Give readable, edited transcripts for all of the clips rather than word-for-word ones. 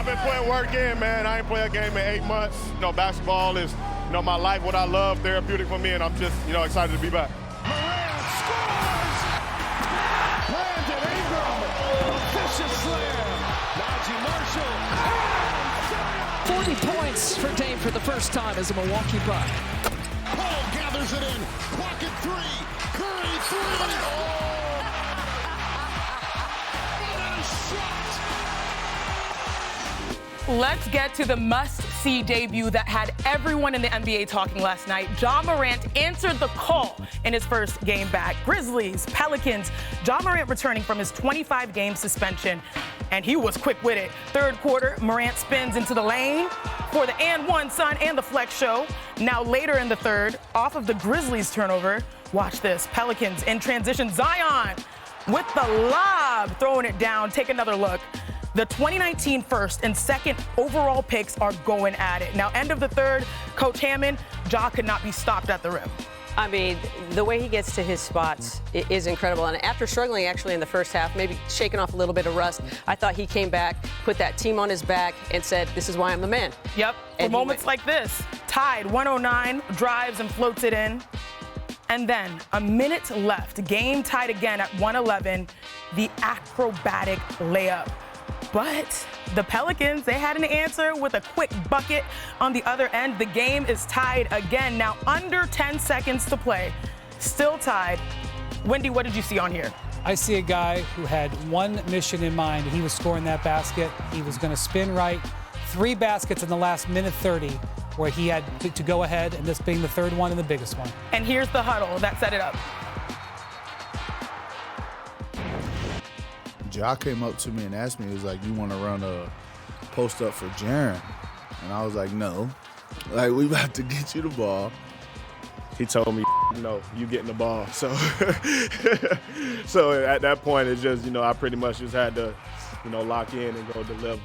been putting work in, man. I ain't played a game in 8 months. Basketball is, my life, what I love, therapeutic for me, and I'm just, excited to be back. Morant scores! Brandon Ingram, vicious slam. Najee Marshall, and 40 points for Dame for the first time as a Milwaukee Buck. Paul gathers it in. Pocket three. Curry three. Oh! What a shot! Let's get to the must-see debut that had everyone in the NBA talking last night. Ja Morant answered the call in his first game back. Grizzlies, Pelicans, Ja Morant returning from his 25-game suspension, and he was quick with it. Third quarter, Morant spins into the lane for the and one, son, and the flex show. Now later in the third, off of the Grizzlies turnover, watch this. Pelicans in transition. Zion with the lob, throwing it down. Take another look. The 2019 first and second overall picks are going at it. Now, end of the third, Coach Hammon, Ja could not be stopped at the rim. I mean, the way he gets to his spots is incredible. And after struggling actually in the first half, maybe shaking off a little bit of rust, I thought he came back, put that team on his back, and said, this is why I'm the man. Yep, for moments like this. Tied 109, drives and floats it in. And then a minute left, game tied again at 111, the acrobatic layup. But the Pelicans, they had an answer with a quick bucket on the other end. The game is tied again. Now under 10 seconds to play. Still tied. Wendy, what did you see on here? I see a guy who had one mission in mind. He was scoring that basket. He was going to spin right. 3 baskets in the last minute 30 where he had to go ahead, and this being the third one and the biggest one. And here's the huddle that set it up. Ja came up to me and asked me, he was like, you want to run a post up for Jaren? And I was like, no. Like, we about to get you the ball. He told me, you getting the ball. So so at that point, it's just, I pretty much just had to, lock in and go deliver.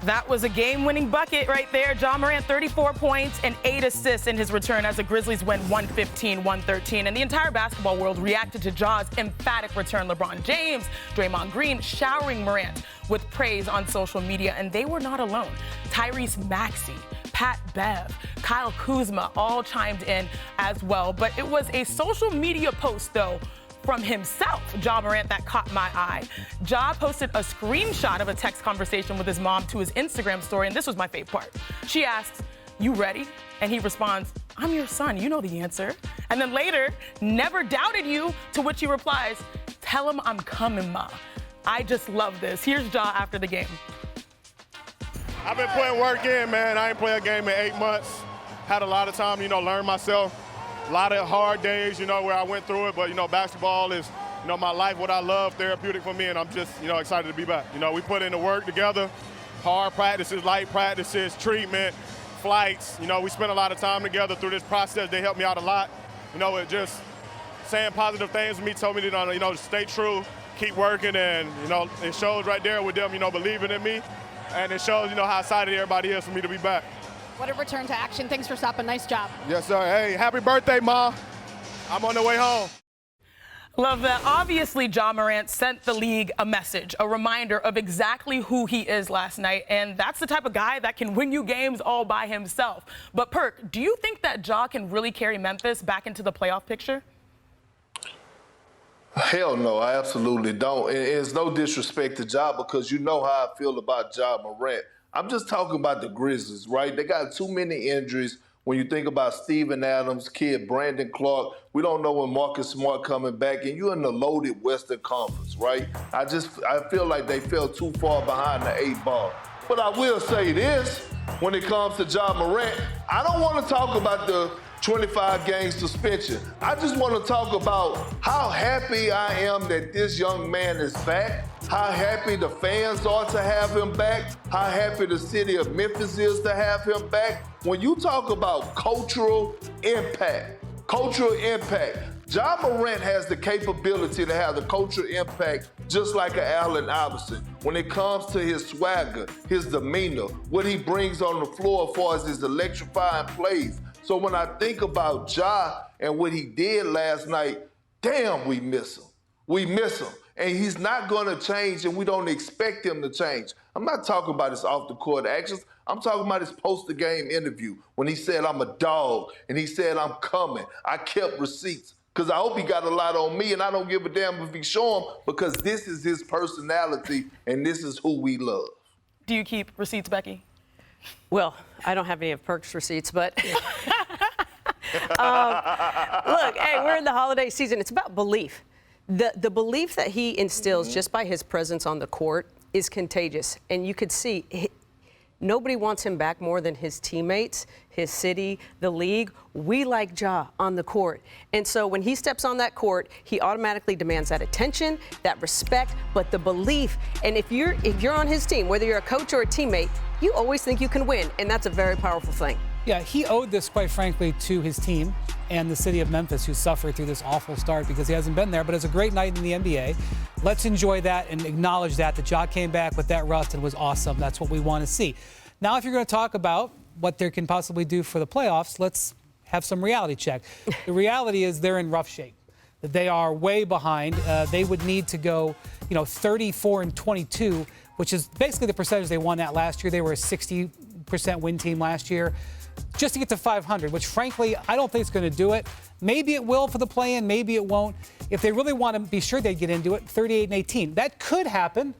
That was a game-winning bucket right there. Ja Morant, 34 points and 8 assists in his return as the Grizzlies win 115-113. And the entire basketball world reacted to Ja's emphatic return. LeBron James, Draymond Green showering Morant with praise on social media. And they were not alone. Tyrese Maxey, Pat Bev, Kyle Kuzma all chimed in as well. But it was a social media post, though, from himself, Ja Morant, that caught my eye. Ja posted a screenshot of a text conversation with his mom to his Instagram story, and this was my favorite part. She asks, you ready? And he responds, I'm your son, you know the answer. And then later, never doubted you, to which he replies, tell him I'm coming, ma. I just love this. Here's Ja after the game. I've been putting work in, man. I ain't played a game in 8 months. Had a lot of time, learn myself. A lot of hard days, where I went through it, but, basketball is, my life, what I love, therapeutic for me, and I'm just, excited to be back. We put in the work together, hard practices, light practices, treatment, flights. We spent a lot of time together through this process. They helped me out a lot. It just saying positive things to me, told me to, stay true, keep working, and, it shows right there with them, believing in me, and it shows, how excited everybody is for me to be back. What a return to action. Thanks for stopping. Nice job. Yes, sir. Hey, happy birthday, Ma. I'm on the way home. Love that. Obviously, Ja Morant sent the league a message, a reminder of exactly who he is last night. And that's the type of guy that can win you games all by himself. But, Perk, do you think that Ja can really carry Memphis back into the playoff picture? Hell no, I absolutely don't. And it's no disrespect to Ja, because you know how I feel about Ja Morant. I'm just talking about the Grizzlies, right? They got too many injuries. When you think about Steven Adams, kid Brandon Clark, we don't know when Marcus Smart coming back, and you're in the loaded Western Conference, right? I feel like they fell too far behind the 8 ball. But I will say this, when it comes to Ja Morant, I don't want to talk about the 25-game suspension. I just want to talk about how happy I am that this young man is back, how happy the fans are to have him back, how happy the city of Memphis is to have him back. When you talk about cultural impact, Ja Morant has the capability to have the cultural impact just like an Allen Iverson. When it comes to his swagger, his demeanor, what he brings on the floor as far as his electrifying plays. So when I think about Ja and what he did last night, damn, we miss him. We miss him. And he's not going to change, and we don't expect him to change. I'm not talking about his off-the-court actions. I'm talking about his post-the-game interview when he said, I'm a dog, and he said, I'm coming. I kept receipts because I hope he got a lot on me, and I don't give a damn if he show him because this is his personality, and this is who we love. Do you keep receipts, Becky? Well, I don't have any of Perk's receipts, but look, hey, we're in the holiday season. It's about belief. The belief that he instills just by his presence on the court is contagious. And you could see nobody wants him back more than his teammates, his city, the league. We like Ja on the court. And so when he steps on that court, he automatically demands that attention, that respect, but the belief. And if you're on his team, whether you're a coach or a teammate, you always think you can win. And that's a very powerful thing. Yeah, he owed this, quite frankly, to his team and the city of Memphis, who suffered through this awful start because he hasn't been there. But it's a great night in the NBA. Let's enjoy that and acknowledge that Ja came back with that rust and was awesome. That's what we want to see. Now, if you're going to talk about what they can possibly do for the playoffs, let's have some reality check. The reality is they're in rough shape. They are way behind. They would need to go, 34-22, which is basically the percentage they won at last year. They were a 60% win team last year, just to get to 500, which frankly, I don't think it's going to do it. Maybe it will for the play-in, maybe it won't. If they really want to be sure they'd get into it, 38-18. That could happen.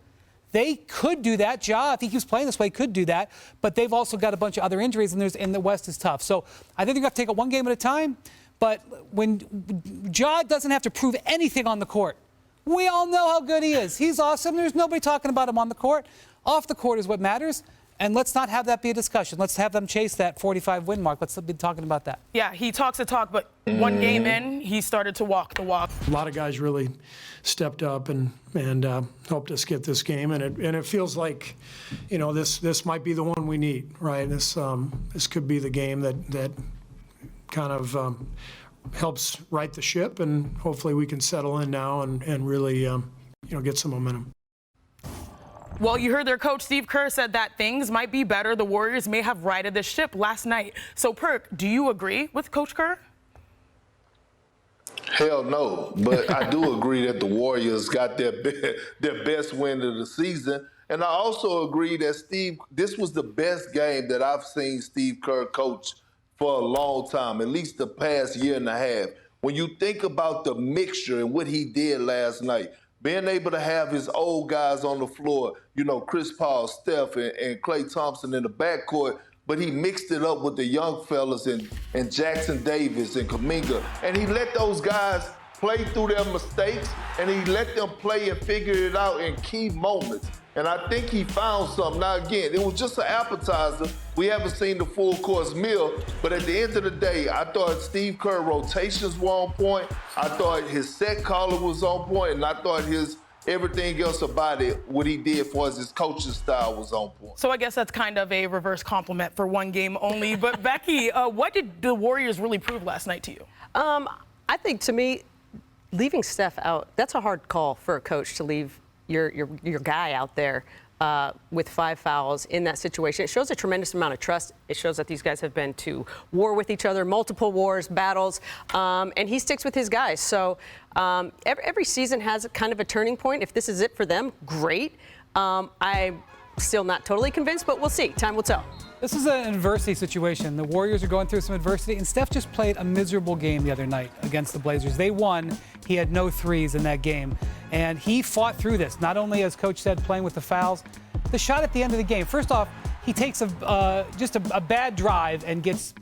They could do that. Ja, if he keeps playing this way, could do that. But they've also got a bunch of other injuries, and the West is tough. So I think they're going to take it one game at a time. But when Ja doesn't have to prove anything on the court, we all know how good he is. He's awesome. There's nobody talking about him on the court. Off the court is what matters. And let's not have that be a discussion. Let's have them chase that 45 win mark. Let's be talking about that. Yeah, he talks the talk, but one game in, he started to walk the walk. A lot of guys really stepped up and helped us get this game, and it feels like, this might be the one we need, right? This could be the game that kind of helps right the ship, and hopefully we can settle in now and really get some momentum. Well, you heard their coach, Steve Kerr, said that things might be better. The Warriors may have righted the ship last night. So, Perk, do you agree with Coach Kerr? Hell no, but I do agree that the Warriors got their best win of the season. And I also agree that this was the best game that I've seen Steve Kerr coach for a long time, at least the past year and a half. When you think about the mixture and what he did last night, being able to have his old guys on the floor, Chris Paul, Steph, and Klay Thompson in the backcourt, but he mixed it up with the young fellas and Jackson Davis and Kuminga. And he let those guys play through their mistakes, and he let them play and figure it out in key moments. And I think he found something. Now, again, it was just an appetizer. We haven't seen the full course meal. But at the end of the day, I thought Steve Kerr rotations were on point. I thought his set caller was on point. And I thought his everything else about it, what he did for us, his coaching style was on point. So I guess that's kind of a reverse compliment for one game only. But, Becky, what did the Warriors really prove last night to you? I think, to me, leaving Steph out, that's a hard call for a coach to leave your guy out there with 5 fouls in that situation. It shows a tremendous amount of trust. It shows that these guys have been to war with each other, multiple wars, battles, and he sticks with his guys. So every season has kind of a turning point. If this is it for them, great. I'm still not totally convinced, but we'll see. Time will tell. This is an adversity situation. The Warriors are going through some adversity, and Steph just played a miserable game the other night against the Blazers. They won. He had no threes in that game, and he fought through this. Not only, as Coach said, playing with the fouls, the shot at the end of the game. First off, he takes just a bad drive and gets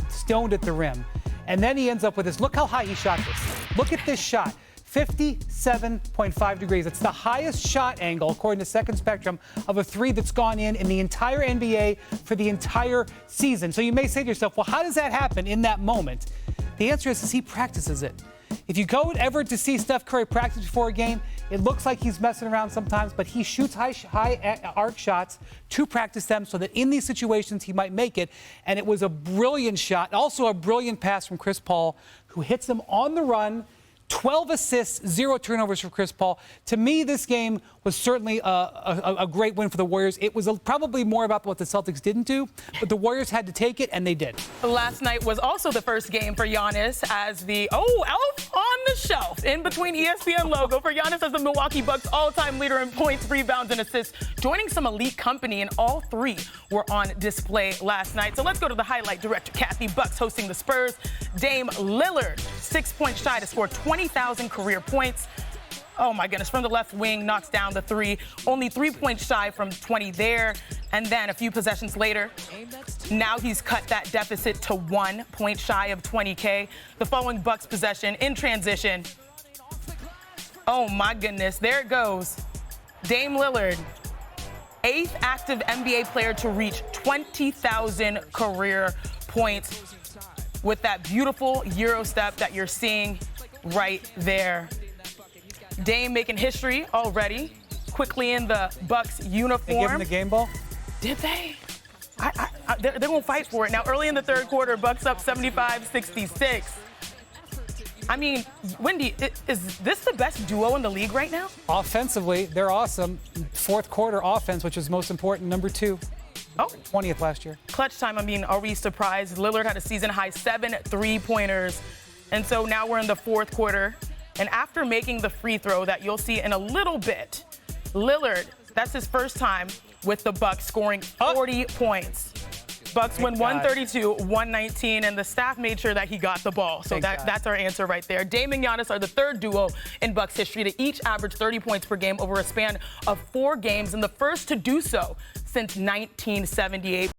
stoned at the rim, and then he ends up with this. Look how high he shot this. Look at this shot. 57.5 degrees. It's the highest shot angle, according to Second Spectrum, of a three that's gone in the entire NBA for the entire season. So you may say to yourself, well, how does that happen in that moment? The answer is he practices it. If you go ever to see Steph Curry practice before a game, it looks like he's messing around sometimes, but he shoots high arc shots to practice them so that in these situations he might make it. And it was a brilliant shot, also a brilliant pass from Chris Paul, who hits him on the run, 12 assists, 0 turnovers for Chris Paul. To me, this game was certainly a great win for the Warriors. It was probably more about what the Celtics didn't do, but the Warriors had to take it, and they did. Last night was also the first game for Giannis as the, elf on the shelf in between ESPN logo for Giannis as the Milwaukee Bucks all-time leader in points, rebounds, and assists, joining some elite company, and all three were on display last night. So let's go to the highlight director, Kathy. Bucks hosting the Spurs. Dame Lillard, 6 points shy to score 20,000 career points. Oh my goodness, from the left wing, knocks down the three. Only 3 points shy from 20 there. And then a few possessions later, now he's cut that deficit to 1 point shy of 20K. The following Bucks possession in transition. Oh my goodness, there it goes. Dame Lillard, 8th active NBA player to reach 20,000 career points with that beautiful Euro step that you're seeing right there. Dame making history already, quickly in the Bucks uniform. They give him the game ball? Did they? They're going to fight for it. Now, early in the third quarter, Bucks up 75-66. I mean, Wendy, is this the best duo in the league right now? Offensively, they're awesome. Fourth quarter offense, which is most important, number 2. 20th last year. Clutch time, I mean, are we surprised? Lillard had a season-high 7 3-pointers. And so now we're in the fourth quarter. And after making the free throw that you'll see in a little bit, Lillard, that's his first time with the Bucks scoring 40 points. Bucks win 132-119, and the staff made sure that he got the ball. So that's our answer right there. Dame and Giannis are the third duo in Bucks history to each average 30 points per game over a span of 4 games, and the first to do so since 1978.